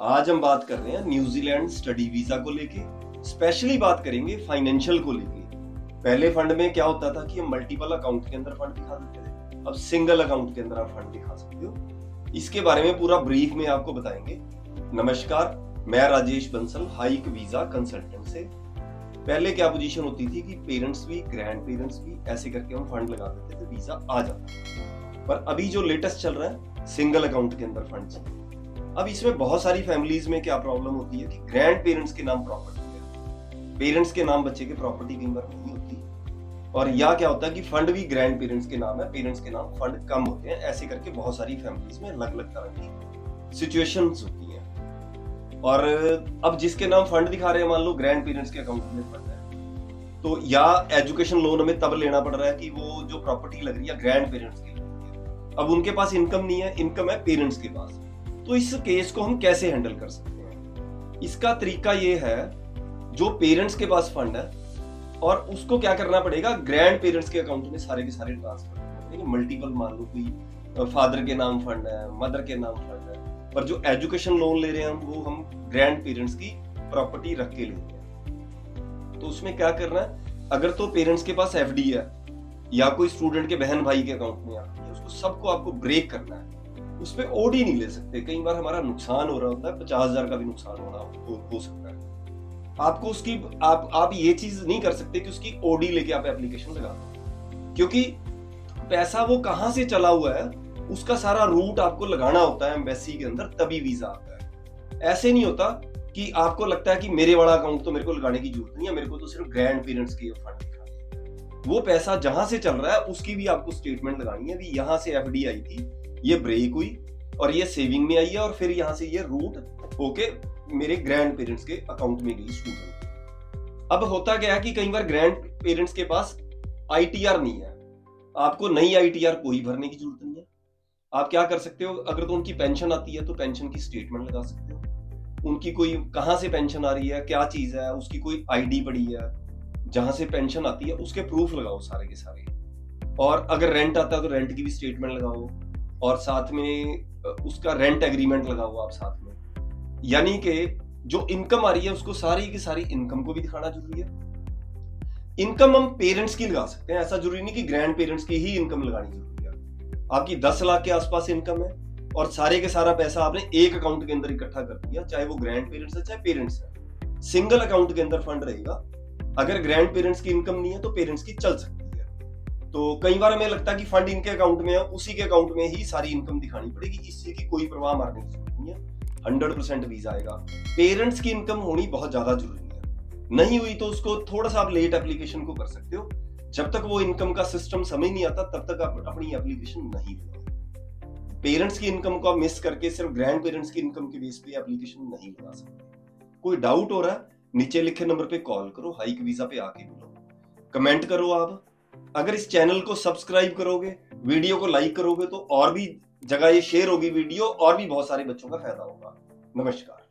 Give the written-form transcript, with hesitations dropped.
आज हम बात कर रहे हैं न्यूजीलैंड स्टडी वीजा को लेके। स्पेशली बात करेंगे फाइनेंशियल को लेके। पहले फंड में क्या होता था कि हम मल्टीपल अकाउंट के अंदर फंड दिखा देते थे, अब सिंगल अकाउंट के अंदर आप फंड दिखा सकते हो। इसके बारे में पूरा ब्रीफ में आपको बताएंगे। नमस्कार, मैं Rajesh Bansal, hike visa consultant से। पहले क्या पोजीशन होती थी कि पेरेंट्स भी ग्रैंड पेरेंट्स भी ऐसे करके हम फंड लगा देते थे, वीजा आ जाता। पर अभी जो लेटेस्ट चल रहा है सिंगल अकाउंट के अंदर फंड चाहिए। अब इसमें बहुत सारी फैमिलीज में क्या प्रॉब्लम होती है कि ग्रैंड पेरेंट्स के नाम प्रॉपर्टी है, पेरेंट्स के नाम बच्चे के प्रॉपर्टी कई बार नहीं होती, और या क्या होता है कि फंड भी ग्रैंड पेरेंट्स के नाम है, पेरेंट्स के नाम फंड कम होते हैं। ऐसे करके बहुत सारी फैमिलीज में अलग अलग तरह की सिचुएशंस होती हैं। और अब जिसके नाम फंड दिखा रहे हैं, मान लो ग्रैंड पेरेंट्स के अकाउंट में फंड है, तो या एजुकेशन लोन हमें तब लेना पड़ रहा है कि वो जो प्रॉपर्टी लग रही है ग्रैंड पेरेंट्स की लग रही है। अब उनके पास इनकम नहीं है, इनकम है पेरेंट्स के पास। तो इस केस को हम कैसे हैंडल कर सकते हैं? इसका तरीका ये है, जो पेरेंट्स के पास फंड है और उसको क्या करना पड़ेगा, ग्रैंड पेरेंट्स के अकाउंट में सारे के सारे ट्रांसफर करने पड़ेंगे। मल्टीपल, मान लो कोई फादर के नाम फंड है, मदर के नाम फंड है, पर जो एजुकेशन लोन ले रहे हैं वो हम ग्रैंड पेरेंट्स की प्रॉपर्टी रख के ले रहे हैं। तो उसमें क्या करना है, अगर तो पेरेंट्स के पास एफडी है या कोई स्टूडेंट के बहन भाई के अकाउंट में आती है, उसको सबको आपको ब्रेक करना है। उस पर ओडी नहीं ले सकते। कई बार हमारा नुकसान हो रहा होता है, 50,000 का भी नुकसान हो सकता है। आपको उसकी आप ये चीज नहीं कर सकते कि उसकी ओडी लेके आप एप्लीकेशन लगा दो, क्योंकि पैसा वो कहां से चला हुआ है उसका सारा रूट आपको लगाना होता है एम्बेसी के अंदर, तभी वीजा आता है। ऐसे नहीं होता कि आपको लगता है कि मेरे वाला अकाउंट तो मेरे को लगाने की जरूरत नहीं है, मेरे को तो सिर्फ ग्रैंड पेरेंट्स के फंड दिखाने। वो पैसा जहां से चल रहा है उसकी भी आपको स्टेटमेंट लगानी है। अभी यहां से एफडी आई थी, ये ब्रेक हुई और ये सेविंग में आई है, और फिर यहां से ये रूट होके मेरे ग्रैंड पेरेंट्स के अकाउंट में गई स्टूडेंट। अब होता क्या है कि कई बार ग्रैंड पेरेंट्स के पास आईटीआर नहीं है, आपको नई आईटीआर कोई भरने की जरूरत नहीं है। आप क्या कर सकते हो, अगर तो उनकी पेंशन आती है तो पेंशन की स्टेटमेंट लगा सकते हो। उनकी कोई कहां से पेंशन आ रही है, क्या चीज है, उसकी कोई आईडी पड़ी है, जहां से पेंशन आती है उसके प्रूफ लगाओ सारे के सारे। और अगर रेंट आता है तो रेंट की भी स्टेटमेंट लगाओ, और साथ में उसका रेंट एग्रीमेंट लगाओ आप साथ में। यानी कि जो इनकम आ रही है उसको सारी की सारी इनकम को भी दिखाना जरूरी है। इनकम हम पेरेंट्स की लगा सकते हैं, ऐसा जरूरी नहीं कि ग्रैंड पेरेंट्स की ही इनकम लगानी जरूरी है। आपकी 10 लाख के आसपास इनकम है और सारे के सारा पैसा आपने एक अकाउंट के अंदर इकट्ठा कर दिया, चाहे वो ग्रैंड पेरेंट्स है चाहे पेरेंट्स है, सिंगल अकाउंट के अंदर फंड रहेगा। अगर ग्रैंड पेरेंट्स की इनकम नहीं है तो पेरेंट्स की चल सकती है। तो कई बार हमें लगता है कि फंड इनके अकाउंट में है, उसी के अकाउंट में ही सारी इनकम दिखानी पड़ेगी, इससे की कोई परवाह मारने की जरूरत नहीं है। 100% वीजा आएगा। पेरेंट्स की इनकम होनी बहुत ज्यादा जरूरी है। नहीं हुई तो उसको थोड़ा सा आप लेट एप्लीकेशन को कर सकते हो। जब तक वो इनकम का सिस्टम समझ नहीं आता तब तक आप अपनी एप्लीकेशन नहीं लगाओ। पेरेंट्स की इनकम को आप मिस करके सिर्फ ग्रैंड पेरेंट्स की इनकम के बेस पे एप्लीकेशन नहीं लगा सकते। कोई डाउट हो रहा है, नीचे लिखे नंबर पे कॉल करो, हाइक वीजा पे आके मिलो, कमेंट करो आप। अगर इस चैनल को सब्सक्राइब करोगे, वीडियो को लाइक करोगे, तो और भी जगह ये शेयर होगी वीडियो, और भी बहुत सारे बच्चों का फायदा होगा। नमस्कार।